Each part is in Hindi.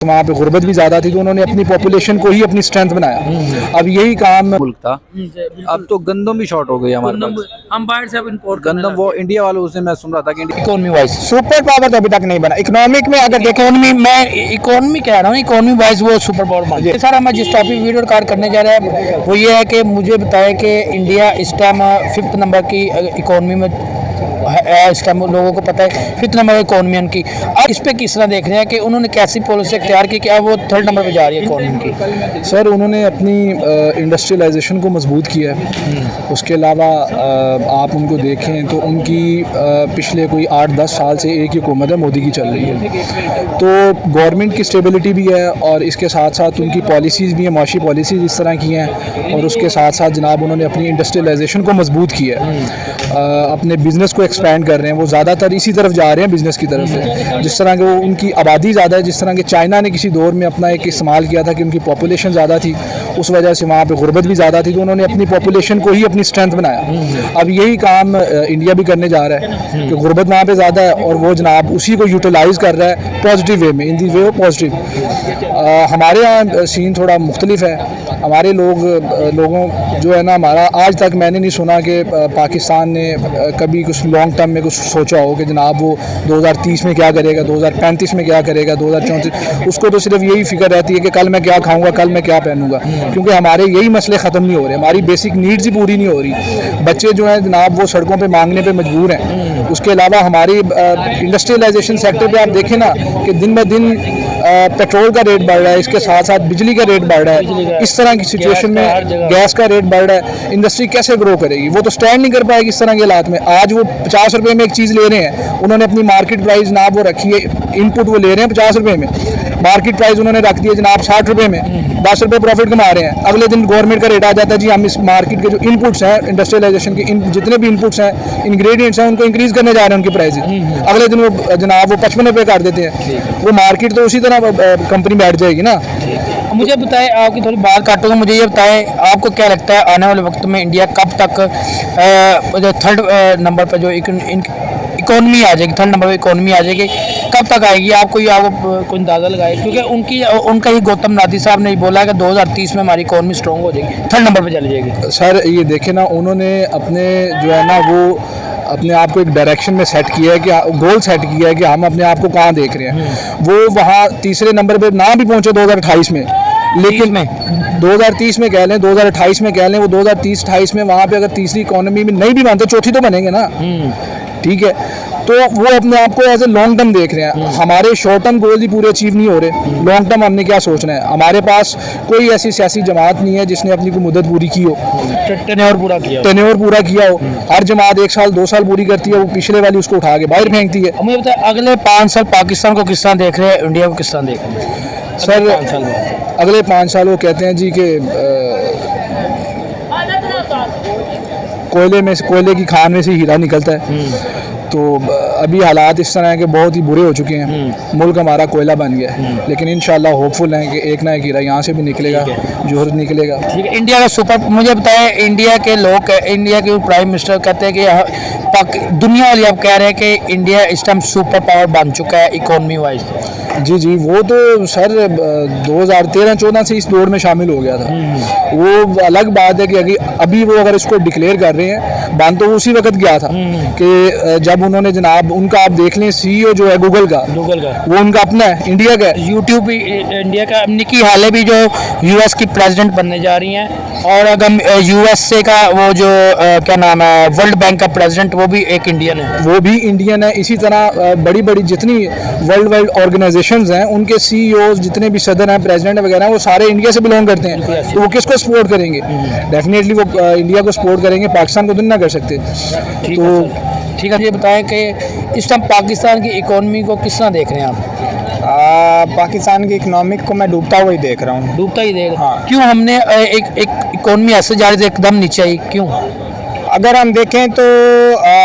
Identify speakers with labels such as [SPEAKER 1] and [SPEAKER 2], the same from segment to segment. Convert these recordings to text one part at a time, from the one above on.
[SPEAKER 1] वहाँ पे गुर्बत भी ज़्यादा थी तो उन्होंने अपनी पॉपुलेशन को ही अपनी स्ट्रेंथ बनाया। अब यही काम
[SPEAKER 2] मुल्क था, अब तो गंदम भी शॉर्ट हो गई हमारे पास।
[SPEAKER 3] हम बाहर से अब इंपोर्ट
[SPEAKER 2] गंदम वो इंडिया वालों से मैं सुन रहा था कि
[SPEAKER 4] इकोनॉमी वाइज सुपर पावर तो अभी तक नहीं बना। इकोनॉमिक में अगर देखें मैं इकोनॉमी कह रहा हूँ, इकोनॉमी वाइज वो सुपर पावर बन गया। सर हम जिस टॉपिक वीडियो रिकॉर्ड करने जा रहे हैं वो ये है कि मुझे बताएं कि इंडिया इस टाइम 5th नंबर की इकोनॉमी में है। इस टाइम लोगों को पता है 5th नंबर इकोनॉमी उनकी। अब इस पे किस तरह देख रहे हैं कि उन्होंने कैसी पॉलिसी अख्तियार की कि अब वो 3rd नंबर पे जा रही है इकोनॉमी की।
[SPEAKER 1] सर उन्होंने अपनी इंडस्ट्रियलाइजेशन को मजबूत किया है। उसके अलावा आप उनको देखें तो उनकी पिछले कोई 8-10 साल से एक ही हुकूमत है मोदी की चल रही है। तो गवर्नमेंट की स्टेबिलिटी भी है और इसके साथ साथ उनकी पॉलिसीज़ भी हैं, माशी पॉलिसीज़ इस तरह की हैं। और उसके साथ साथ जनाब उन्होंने अपनी इंडस्ट्रियलाइजेशन को मजबूत किया है, अपने बिज़नेस को एक्सपैंड कर रहे हैं। वो ज़्यादातर इसी तरफ जा रहे हैं बिज़नेस की तरफ से। जिस तरह के वो उनकी आबादी ज़्यादा है, जिस तरह के चाइना ने किसी दौर में अपना एक इस्तेमाल किया था कि उनकी पॉपुलेशन ज़्यादा थी, उस वजह से वहाँ पे गुर्बत भी ज़्यादा थी तो उन्होंने अपनी पॉपुलेशन को ही अपनी स्ट्रेंथ बनाया। अब यही काम इंडिया भी करने जा रहा है कि गुर्बत वहाँ पे ज़्यादा है और वो जनाब उसी को यूटिलाइज़ कर रहा है पॉजिटिव वे में, इन दी वे ऑफ पॉजिटिव। हमारे यहाँ सीन थोड़ा मुख्तलिफ है। हमारे लोगों जो है ना, हमारा आज तक मैंने नहीं सुना कि पाकिस्तान ने कभी कुछ लॉन्ग टर्म में कुछ सोचा हो कि जनाब वो 2030 में क्या करेगा, 2035 में क्या करेगा, 2034। उसको तो सिर्फ यही फिक्र रहती है कि कल मैं क्या खाऊंगा, कल मैं क्या पहनूंगा, क्योंकि हमारे यही मसले ख़त्म नहीं हो रहे, हमारी बेसिक नीड्स ही पूरी नहीं हो रही। बच्चे जो हैं जनाब वो सड़कों पे मांगने पे मजबूर हैं। उसके अलावा हमारी इंडस्ट्रियलाइजेशन सेक्टर पे आप देखें ना कि दिन ब दिन पेट्रोल का रेट बढ़ रहा है, इसके साथ साथ बिजली का रेट बढ़ रहा है। इस तरह की सिचुएशन में गैस का रेट बढ़ रहा है, इंडस्ट्री कैसे ग्रो करेगी? वो तो स्टैंड नहीं कर पाएगी इस तरह के हालात में। आज वो 50 रुपये में एक चीज़ ले रहे हैं, उन्होंने अपनी मार्केट प्राइस जनाब वो रखी है, इनपुट वो ले रहे हैं 50 रुपये में, मार्केट प्राइस उन्होंने रख दी है जनाब 60 रुपये में, 10 रुपये प्रॉफिट कमा रहे हैं। अगले दिन गवर्नमेंट का रेट आ जाता है जी हम इस मार्केट के जो इनपुट्स हैं इंडस्ट्रियलाइजेशन के, जितने भी इनपुट्स हैं, इंग्रेडिएंट्स हैं, उनको इंक्रीज़ करने जा रहे हैं उनकी प्राइस। अगले दिन वो जनाब वो 55 रुपये कर देते हैं। वो मार्केट तो उसी तरह कंपनी बैठ जाएगी ना।
[SPEAKER 4] मुझे बताएं, आपकी थोड़ी बात काटूंगा, मुझे ये बताएं आपको क्या लगता है आने वाले वक्त में इंडिया कब तक 3rd नंबर पर जो इकोनॉमी आ जाएगी, 3rd नंबर पर इकोनॉमी आ जाएगी, कब तक आएगी? आपको कोई अंदाज़ा लगाए, क्योंकि उनका ही गौतम नादी साहब ने बोला है कि 2030 में हमारी इकोनॉमी स्ट्रॉन्ग हो जाएगी, 3rd नंबर पर चली जाएगी।
[SPEAKER 1] सर ये देखें ना, उन्होंने अपने जो है ना वो अपने आप को एक डायरेक्शन में सेट किया है कि गोल सेट किया है कि हम अपने आप को कहाँ देख रहे हैं। वो वहाँ 3रे नंबर पे ना भी पहुँचे 2028 में, लेकिन 2030 में कह लें, 2028 में कह लें, वो 2030-28 में वहाँ पे अगर 3री इकोनॉमी में नहीं भी मानते, 4थी तो बनेंगे ना, ठीक है। तो वो अपने आप को एज ए लॉन्ग टर्म देख रहे हैं। हमारे शॉर्ट टर्म गोल ही पूरे अचीव नहीं हो रहे, लॉन्ग टर्म हमने क्या सोचना है? हमारे पास कोई ऐसी सियासी जमात नहीं है जिसने अपनी कोई मुद्दत पूरी की हो,
[SPEAKER 4] टेन्योर
[SPEAKER 1] पूरा किया हो। हर जमात 1 साल 2 साल पूरी करती है, वो पिछले वाली उसको उठा के बाहर फेंकती है।
[SPEAKER 4] मुझे बताए अगले 5 साल पाकिस्तान को किस तरह देख रहे हैं, इंडिया को किस तरह देख रहे हैं?
[SPEAKER 1] सर अगले 5 साल वो कहते हैं जी कि कोयले की खान में से हीरा निकलता है। तो अभी हालात इस तरह के बहुत ही बुरे हो चुके हैं, मुल्क हमारा कोयला बन गया है, लेकिन इंशाल्लाह होपफुल हैं कि एक ना एक हीरा यहाँ से भी निकलेगा, जोहर निकलेगा।
[SPEAKER 4] ठीक है। इंडिया का सुपर, मुझे बताएं इंडिया के लोग, इंडिया के प्राइम मिनिस्टर कहते हैं कि दुनिया वाले अब कह रहे हैं कि इंडिया इस टाइम सुपर पावर बन चुका है इकोनॉमी वाइज।
[SPEAKER 1] जी वो तो सर 2013-14 से इस दौर में शामिल हो गया था। वो अलग बात है कि अभी वो अगर इसको डिक्लेयर कर रहे हैं, बन तो उसी वक्त गया था कि जब उन्होंने जनाब उनका आप देख लें CEO जो है गूगल का वो उनका अपना है, इंडिया का है।
[SPEAKER 4] यूट्यूब भी इंडिया का, निकी हाले भी जो US की प्रेसिडेंट बनने जा रही हैं, और अगर USA का वो जो क्या नाम है वर्ल्ड बैंक का प्रेसिडेंट, वो भी एक इंडियन है,
[SPEAKER 1] वो भी इंडियन है। इसी तरह बड़ी बड़ी जितनी वर्ल्ड वाइड ऑर्गेनाइजेशंस हैं उनके CEOs जितने भी सदर हैं, प्रेसिडेंट वगैरह, वो सारे इंडिया से बिलोंग करते हैं। तो वो किसको सपोर्ट करेंगे? डेफिनेटली वो इंडिया को सपोर्ट करेंगे, पाकिस्तान को तो नहीं ना कर सकते। तो
[SPEAKER 4] ठीक है। ये बताएं कि इस टाइम पाकिस्तान की इकोनॉमी को किस तरह देख रहे हैं आप?
[SPEAKER 5] पाकिस्तान की इकोनॉमिक को मैं डूबता हुआ ही देख रहा हूँ।
[SPEAKER 4] डूबता ही देख?
[SPEAKER 5] हाँ।
[SPEAKER 4] क्यों हमने एक इकोनॉमी ऐसे जा रही थी एकदम नीचे आई, क्यों?
[SPEAKER 5] अगर हम देखें तो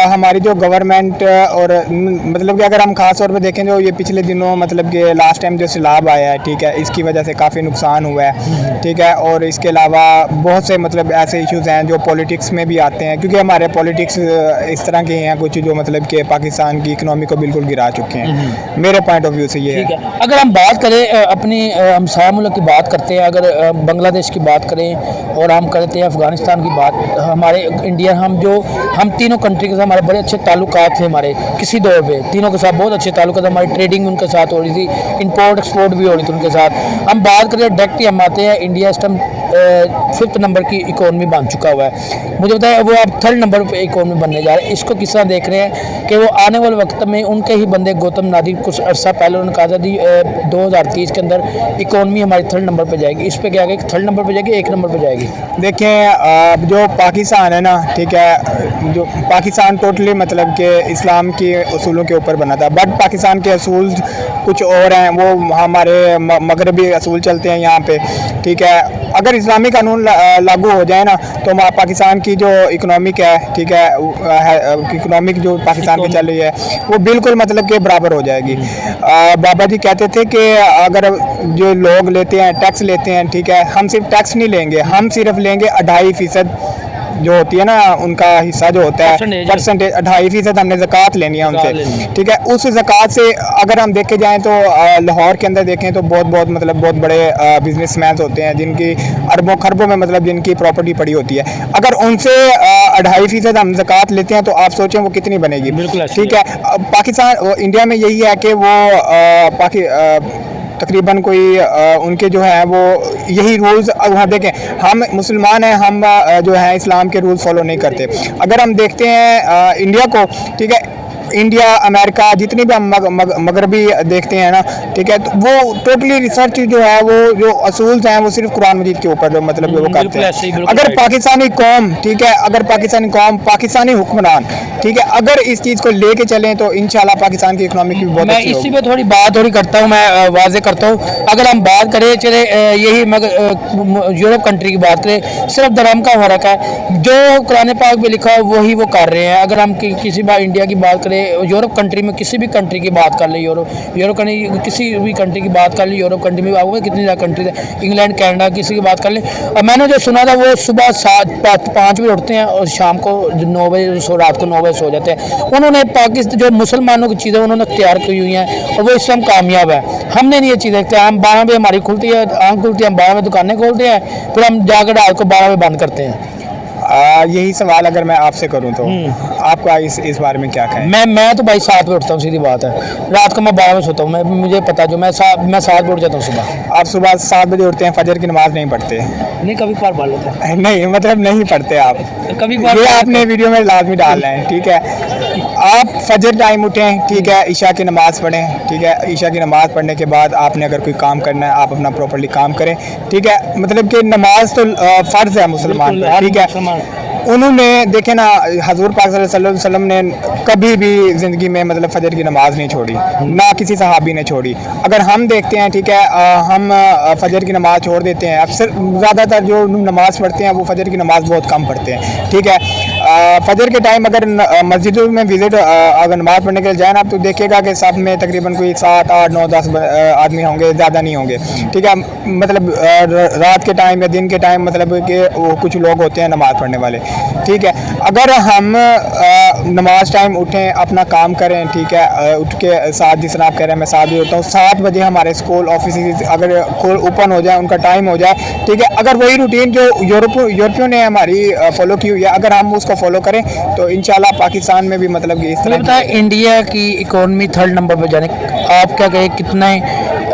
[SPEAKER 5] हमारी जो गवर्नमेंट और मतलब कि अगर हम खास तौर पे देखें जो ये पिछले दिनों मतलब कि लास्ट टाइम जो सैलाब आया है, ठीक है, इसकी वजह से काफ़ी नुकसान हुआ है, ठीक है। और इसके अलावा बहुत से मतलब ऐसे इश्यूज़ हैं जो पॉलिटिक्स में भी आते हैं, क्योंकि हमारे पॉलिटिक्स इस तरह के हैं कुछ जो मतलब कि पाकिस्तान की इकनॉमी को बिल्कुल गिरा चुके हैं। मेरे पॉइंट ऑफ व्यू से ये है।
[SPEAKER 4] अगर हम बात करें अपनी हमसाया मुल्क की बात करते हैं, अगर बांग्लादेश की बात करें और हम करते हैं अफ़गानिस्तान की बात, हमारे इंडिया हम तीनों कंट्री के साथ हमारे बड़े अच्छे ताल्लुकात थे हमारे किसी दौर पे, तीनों के साथ बहुत अच्छे ताल्लुकात, हमारी ट्रेडिंग उनके साथ हो रही थी, इंपोर्ट एक्सपोर्ट भी हो रही थी उनके साथ। हम बात करें डायरेक्ट ही हम आते हैं, इंडिया इस टाइम 5th नंबर की इकोनॉमी बन चुका हुआ है, मुझे बताया वो अब 3rd नंबर पे इकोनॉमी बनने जा रहे हैं। इसको किस तरह देख रहे हैं कि वो आने वाले वक्त में उनके ही बंदे गौतम नादिर कुछ अर्सा पहले उन्होंने कहा था 2030 के अंदर इकोनॉमी हमारी 3rd नंबर पे जाएगी, इस पे क्या है 3rd नंबर पे जाएगी, 1 नंबर पे जाएगी।
[SPEAKER 5] देखें जो पाकिस्तान है ना, ठीक है, जो पाकिस्तान टोटली मतलब कि इस्लाम के असूलों के ऊपर बना था, बट पाकिस्तान के असूल कुछ और हैं, वो हमारे मगरबी असूल चलते हैं यहाँ पे, ठीक है। अगर इस्लामी कानून लागू हो जाए ना तो पाकिस्तान की जो इकोनॉमिक है, ठीक है, इकोनॉमिक जो पाकिस्तान की चल रही है वो बिल्कुल मतलब के बराबर हो जाएगी। बाबा जी कहते थे कि अगर जो लोग लेते हैं टैक्स लेते हैं, ठीक है, हम सिर्फ टैक्स नहीं लेंगे, हम सिर्फ लेंगे 2.5% जो होती है ना उनका हिस्सा जो होता है परसेंटेज, 2.5% हमने ज़कात लेनी है उनसे, ठीक है। उस ज़कात से अगर हम देखे जाएं तो लाहौर के अंदर देखें तो बहुत मतलब बहुत बड़े बिजनेसमैन होते हैं जिनकी अरबों खरबों में मतलब जिनकी प्रॉपर्टी पड़ी होती है, अगर उनसे 2.5% हम ज़कात लेते हैं तो आप सोचें वो कितनी बनेगी, ठीक है। पाकिस्तान इंडिया में यही है कि वो तकरीबन कोई उनके जो है वो यही रूल्स, वहाँ देखें हम मुसलमान हैं, हम जो है इस्लाम के रूल्स फॉलो नहीं करते। अगर हम देखते हैं इंडिया को, ठीक है, इंडिया अमेरिका जितनी भी हम मगरबी देखते हैं ना, ठीक है, तो वो टोटली रिसर्च जो है वो जो असूल्स हैं वो सिर्फ कुरान मजीद के ऊपर मतलब वो करते हैं। अगर पाकिस्तानी कौम, ठीक है, अगर पाकिस्तानी कौम, पाकिस्तानी हुक्मरान, ठीक है, अगर इस चीज़ को लेके चलें तो इंशाल्लाह पाकिस्तान की इकनॉमी की बहुत
[SPEAKER 4] मैं इसी पे थोड़ी बात करता हूँ, मैं वाजे करता हूँ। अगर हम बात करें चले यही यूरोप कंट्री की बात करें, सिर्फ धर्म का फर्क है, जो कुरान पाक में लिखा है वही वो कर रहे हैं। अगर हम किसी बार इंडिया की बात करें, यूरोप कंट्री में किसी भी कंट्री की बात कर ले, यूरोप कंट्री किसी भी कंट्री की बात कर ले, यूरोप कंट्री में आपको कितनी ज़्यादा कंट्रीज है, इंग्लैंड कनाडा किसी की बात कर ले। और मैंने जो सुना था वो सुबह 5 बजे उठते हैं और शाम को 9 बजे रात को 9 बजे सो जाते हैं। उन्होंने पाकिस्तान जो मुसलमानों की चीज़ें उन्होंने तैयार की हुई हैं और वो इस टाइम कामयाब है। हमने नहीं ये चीज़ देखते, हम 12 बजे हमारी खुलती है, आँख खुलती है, हम 12 बजे दुकानें खोलते हैं, फिर हम जाकर रात को 12 बजे बंद करते हैं।
[SPEAKER 5] यही सवाल अगर मैं आपसे करूं तो आपका इस बारे में क्या कहें?
[SPEAKER 4] मैं तो भाई 7 बजे उठता हूँ, सीधी बात है। रात को मैं 12 बजे सोता हूँ, मुझे पता जो मैं 7 बजे उठ जाता हूँ सुबह।
[SPEAKER 5] आप सुबह 7 बजे उठते हैं, फजर की नमाज़ नहीं पढ़ते?
[SPEAKER 4] नहीं, कभी कभार पढ़ लेता हूँ।
[SPEAKER 5] नहीं मतलब नहीं पढ़ते आप,
[SPEAKER 4] कभी
[SPEAKER 5] ये आपने वीडियो में लाजमी डालना है, ठीक है। आप फजर टाइम उठें, ठीक है, ईशा की नमाज़ पढ़ें, ठीक है, ईशा की नमाज़ पढ़ने के बाद आपने अगर कोई काम करना है आप अपना प्रॉपर्ली काम करें, ठीक है। मतलब कि नमाज तो फ़र्ज़ है मुसलमान पर, ठीक है। उन्होंने देखे ना हजूर पाक सल्लल्लाहु अलैहि वसल्लम ने कभी भी ज़िंदगी में मतलब फजर की नमाज़ नहीं छोड़ी, ना किसी सहाबी ने छोड़ी। अगर हम देखते हैं, ठीक है, हम फजर की नमाज़ छोड़ देते हैं। अक्सर ज़्यादातर जो नमाज़ पढ़ते हैं वो फजर की नमाज़ बहुत कम पढ़ते हैं, ठीक है। फजर के टाइम अगर मस्जिदों में विज़िट अगर नमाज़ पढ़ने के लिए जाए ना, तो देखिएगा कि साथ में तकरीबन कोई 7, 8, 9, 10 आदमी होंगे, ज़्यादा नहीं होंगे, ठीक है। मतलब रात के टाइम या दिन के टाइम मतलब कि वो कुछ लोग होते हैं नमाज़ पढ़ने वाले, ठीक है। अगर हम नमाज टाइम उठें, अपना काम करें, ठीक है, उठ के 7 जिस तरह आप कह रहे हैं मैं 7 बजे उठता हूँ, 7 बजे हमारे स्कूल ऑफिस अगर ओपन हो जाए, उनका टाइम हो जाए, ठीक है। अगर वही रूटीन जो यूरोपियों ने हमारी फॉलो की हुई है अगर हम उसको फॉलो करें तो इंशाल्लाह पाकिस्तान में भी मतलब कि इस तरह
[SPEAKER 4] बताया इंडिया की इकोनॉमी 3rd नंबर पर जाने, आप क्या कहें कितने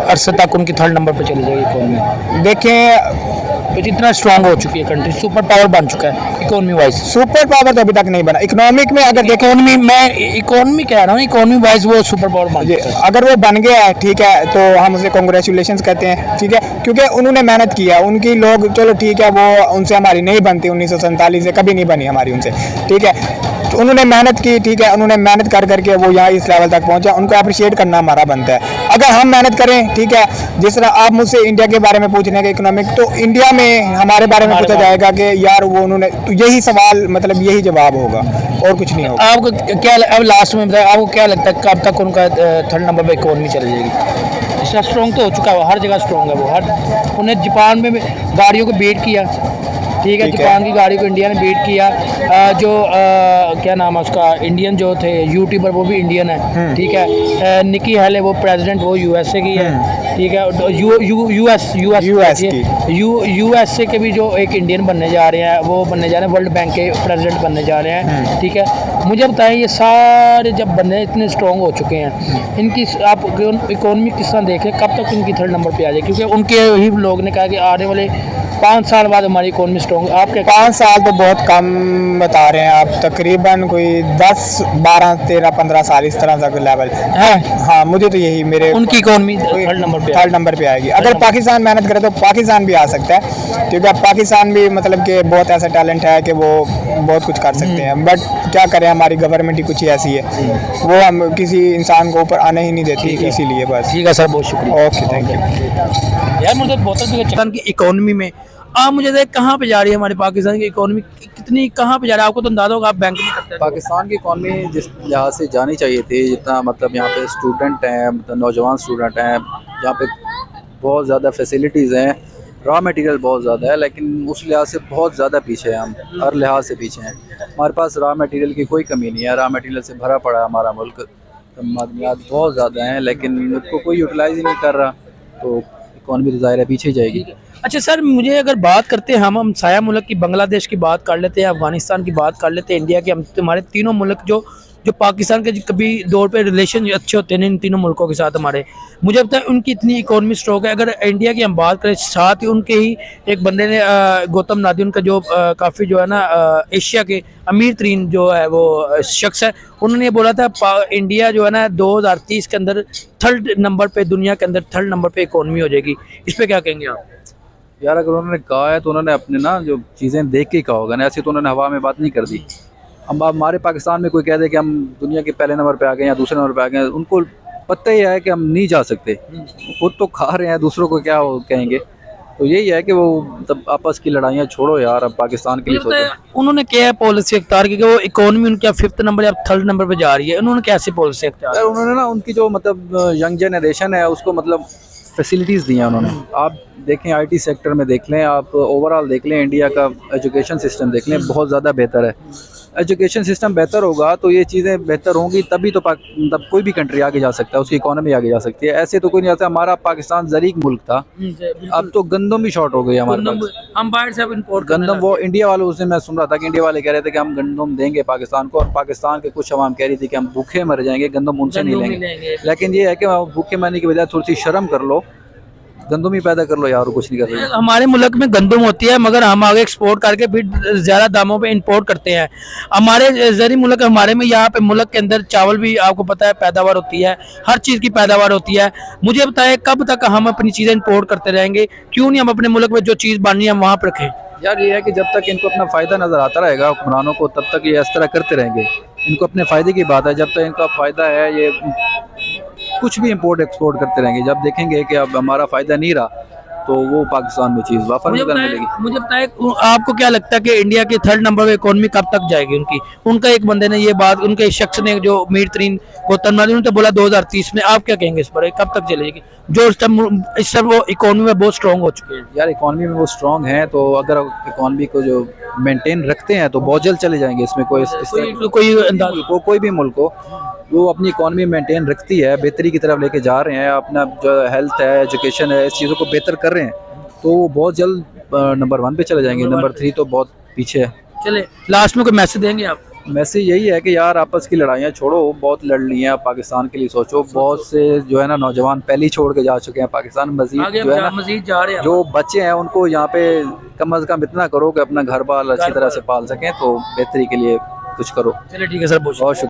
[SPEAKER 4] अरसे तक उनकी 3rd नंबर पर चली जाएगी इकोनॉमी?
[SPEAKER 5] देखें
[SPEAKER 4] इतना स्ट्रांग हो चुकी है कंट्री, सुपर पावर बन चुका है इकोनॉमी वाइज।
[SPEAKER 5] सुपर पावर तो अभी तक नहीं बना। इकोनॉमिक में अगर
[SPEAKER 4] इकोनॉमी मैं इकोनॉमी कह रहा हूँ, इकोनॉमी वाइज वो सुपर पावर बन,
[SPEAKER 5] अगर वो बन गया है, ठीक है, तो हम उसे कॉन्ग्रेचुलेशंस कहते हैं, ठीक है, क्योंकि उन्होंने मेहनत किया। उनकी लोग चलो ठीक है, वो उनसे हमारी नहीं बनती, 1947 से कभी नहीं बनी हमारी उनसे, ठीक है। तो उन्होंने मेहनत की, ठीक है, उन्होंने मेहनत कर करके वो यहाँ इस लेवल तक पहुँचा, उनको अप्रिशिएट करना हमारा बनता है। अगर हम मेहनत करें, ठीक है, जिस तरह आप मुझसे इंडिया के बारे में पूछ रहे हैं इकोनॉमिक, तो इंडिया में हमारे बारे में पूछा जाएगा कि यार वो उन्होंने, तो यही सवाल मतलब यही जवाब होगा। और कुछ नहीं होगा।
[SPEAKER 4] आपको क्या अब लास्ट में बताया, आपको क्या लगता है कब तक उनका थर्ड नंबर पे इकोनॉमी चली जाएगी? इसका स्ट्रॉन्ग तो हो चुका है, हर जगह स्ट्रॉन्ग है वो, हर उन्हें जापान में गाड़ियों को बीट किया, ठीक है, जापान की गाड़ी को इंडिया ने बीट किया। क्या नाम है उसका, इंडियन जो थे यूट्यूबर वो भी इंडियन है, ठीक है। निकी हेले वो प्रेसिडेंट वो यूएसए की है, ठीक है। यूएसए के भी जो एक इंडियन बनने जा रहे हैं, वो बनने जा रहे हैं वर्ल्ड बैंक के प्रेसिडेंट बनने जा रहे हैं, ठीक है। मुझे बताएं ये सारे जब बंदे इतने स्ट्रॉन्ग हो चुके हैं, इनकी आप इकोनॉमी किस तरह देखें, कब तक इनकी थर्ड नंबर पे आ जाए? क्योंकि उनके ही लोग ने कहा कि आने वाले 5 साल बाद हमारी इकोनॉमी स्ट्रॉन्ग। आप क्या
[SPEAKER 5] 5 साल तो बहुत कम बता रहे हैं आप, तकरीबन कोई 10, 12, 13, 15 साल इस तरह का लेवल
[SPEAKER 4] है?
[SPEAKER 5] हाँ, मुझे तो यही मेरे
[SPEAKER 4] उनकी इकोनॉमी थर्ड नंबर पे
[SPEAKER 5] आएगी। अगर पाकिस्तान मेहनत करे तो पाकिस्तान भी आ सकता है, क्योंकि अब पाकिस्तान भी मतलब कि बहुत ऐसा टैलेंट है कि वो बहुत कुछ कर सकते हैं। बट क्या करें, हमारी गवर्नमेंट ही कुछ ही ऐसी है, वो हम किसी इंसान को ऊपर आने ही नहीं देती, इसीलिए बस।
[SPEAKER 4] ठीक है सर, बहुत शुक्रिया।
[SPEAKER 5] Okay, thank you.
[SPEAKER 4] यार मुझे बहुत की इकोनॉमी में आप मुझे देख कहाँ पे जा रही है हमारी पाकिस्तान की इकोनॉमी, कितनी कहाँ पे जा रही है? आपको तो अंदाजा होगा, आप बैंक में करते हैं।
[SPEAKER 2] पाकिस्तान की इकॉनमी जिस लिहाज से जानी चाहिए थी, जितना मतलब यहाँ पे स्टूडेंट हैं, मतलब नौजवान स्टूडेंट हैं, यहाँ पे बहुत ज़्यादा फैसिलिटीज़ हैं, रॉ मटेरियल बहुत ज़्यादा है, लेकिन उस लिहाज से बहुत ज़्यादा पीछे हैं हम, हर लिहाज से पीछे हैं। हमारे पास रॉ मटेरियल की कोई कमी नहीं है, रॉ मटेरियल से भरा पड़ा है हमारा मुल्क, मादनियात बहुत ज़्यादा हैं, लेकिन उसको कोई यूटिलाइज़ ही नहीं कर रहा, तो इकॉनमी तो ज़ाहिर है पीछे जाएगी।
[SPEAKER 4] अच्छा सर, मुझे अगर बात करते हैं हम साया मुल्क की, बांग्लादेश की बात कर लेते हैं, अफगानिस्तान की बात कर लेते हैं, इंडिया की, हम हमारे तीनों मुल्क जो पाकिस्तान के कभी दौर पे रिलेशन अच्छे होते हैं इन तीनों मुल्कों के साथ हमारे, मुझे पता है उनकी इतनी इकोनॉमी स्ट्रॉन्ग है। अगर इंडिया की हम बात करें, साथ ही उनके ही एक बंदे ने गौतम नादी, उनका जो काफ़ी जो है ना एशिया के अमीर तरीन जो है वो शख्स है, उन्होंने ये बोला था इंडिया जो है ना 2030 के अंदर थर्ड नंबर पे, दुनिया के अंदर थर्ड नंबर पे इकोनॉमी हो जाएगी। इस पर क्या कहेंगे आप?
[SPEAKER 2] यार अगर उन्होंने कहा है तो उन्होंने अपने ना जो चीज़ें देख के कहा होगा ना, ऐसे तो उन्होंने हवा में बात नहीं कर दी। अब हमारे पाकिस्तान में कोई कह दे कि हम दुनिया के पहले नंबर पे आ गए या दूसरे नंबर पे आ गए, उनको पता ही है कि हम नहीं जा सकते, खुद तो खा रहे हैं, दूसरों को क्या कहेंगे। तो यही है कि वो तब आपस की लड़ाइयाँ छोड़ो यार, अब पाकिस्तान के लिए सोचो।
[SPEAKER 4] उन्होंने क्या है पॉलिसी अख्तियार की कि वो इकोनॉमी उनकी अब 5th नंबर या 3rd नंबर पे जा रही है, उन्होंने कैसी पॉलिसी अख्तियार?
[SPEAKER 2] यार उन्होंने ना उनकी जो मतलब यंग जनरेशन है उसको मतलब फैसिलिटीज़ दी हैं उन्होंने। आप देखें आईटी सेक्टर में देख लें, आप ओवरऑल देख लें, इंडिया का एजुकेशन सिस्टम देख लें, बहुत ज़्यादा बेहतर है। एजुकेशन सिस्टम बेहतर होगा तो ये चीज़ें बेहतर होंगी, तभी तो मतलब कोई भी कंट्री आगे जा सकता है, उसकी इकोनॉमी आगे जा सकती है। ऐसे तो कोई नहीं आता। हमारा पाकिस्तान ज़रीक मुल्क था, अब तो गंदम भी शॉर्ट हो गई हमारे पास,
[SPEAKER 4] हम बाहर से इम्पोर्ट
[SPEAKER 2] गंदम। वो इंडिया वालों, उसने मैं सुन रहा था कि इंडिया वाले कह रहे थे कि हम गंदम देंगे पाकिस्तान को, और पाकिस्तान के कुछ अवाम कह रही थी कि हम भूखे मर जाएंगे, गंदम उनसे नहीं लेंगे। लेकिन ये है कि भूखे मरने की बजाय थोड़ी सी शर्म कर लो, गंदम ही पैदा कर लो यार, कुछ नहीं कर रहे।
[SPEAKER 4] हमारे मुल्क में गंदम होती है, मगर हम आगे एक्सपोर्ट करके फिर ज़्यादा दामों पे इंपोर्ट करते हैं। हमारे ज़री मुल्क, हमारे में यहाँ पे मुल्क के अंदर चावल भी आपको पता है पैदावार होती है, हर चीज़ की पैदावार होती है। मुझे बताएं कब तक हम अपनी चीज़ें इंपोर्ट करते रहेंगे? क्यों नहीं हम अपने मुल्क में जो चीज़ बननी है हम वहाँ पर रखें?
[SPEAKER 2] यार ये है कि जब तक इनको अपना फ़ायदा नज़र आता रहेगा हुक्मरानों को, तब तक ये इस तरह करते रहेंगे। इनको अपने फ़ायदे की बात है, जब तक इनका फ़ायदा है ये कुछ भी इंपोर्ट एक्सपोर्ट करते रहेंगे। जब देखेंगे कि अब हमारा फ़ायदा नहीं रहा तो वो पाकिस्तान में चीज़ वापस नहीं करने मिलेगी।
[SPEAKER 4] मुझे बताए आपको क्या लगता है कि इंडिया की 3rd नंबर पे इकोनॉमी कब तक जाएगी उनकी? उनका एक बंदे ने ये बात, उनके शख्स ने जो अमीर तरीन गौतम नादी, उन्होंने तो बोला 2030 में। आप क्या कहेंगे इस पर, कब तक चलेगी जो इस टाइम वो इकोनॉमी में बहुत स्ट्रॉन्ग हो चुके हैं?
[SPEAKER 2] यार इकोनॉमी में वो स्ट्रॉन्ग हैं, तो अगर इकोनॉमी को जो मेंटेन रखते हैं तो बहुत जल्द चले जाएंगे। इसमें कोई भी मुल्क हो, वो अपनी इकोनॉमी मेंटेन रखती है, बेहतरी की तरफ लेके जा रहे हैं, अपना जो हेल्थ है, एजुकेशन है, इस चीज़ों को बेहतर कर रहे हैं, तो वो बहुत जल्द नंबर 1 पे चले जाएंगे। नंबर 3 तो बहुत पीछे है।
[SPEAKER 4] चले लास्ट में कोई मैसेज देंगे आप?
[SPEAKER 2] मैसेज यही है कि यार आपस की लड़ाइयाँ छोड़ो, बहुत लड़ ली हैं, पाकिस्तान के लिए सोचो। बहुत से जो है ना नौजवान पहले ही छोड़ के जा चुके हैं पाकिस्तान, मजीद जो है ना
[SPEAKER 4] मजीद जा रहे हैं।
[SPEAKER 2] जो बच्चे हैं उनको यहाँ पे कम अज़ कम इतना करो कि अपना घर बार अच्छी तरह से पाल सकें, तो बेहतरी के लिए कुछ करो।
[SPEAKER 4] चलिए ठीक है सर, बहुत
[SPEAKER 2] शुक्रिया।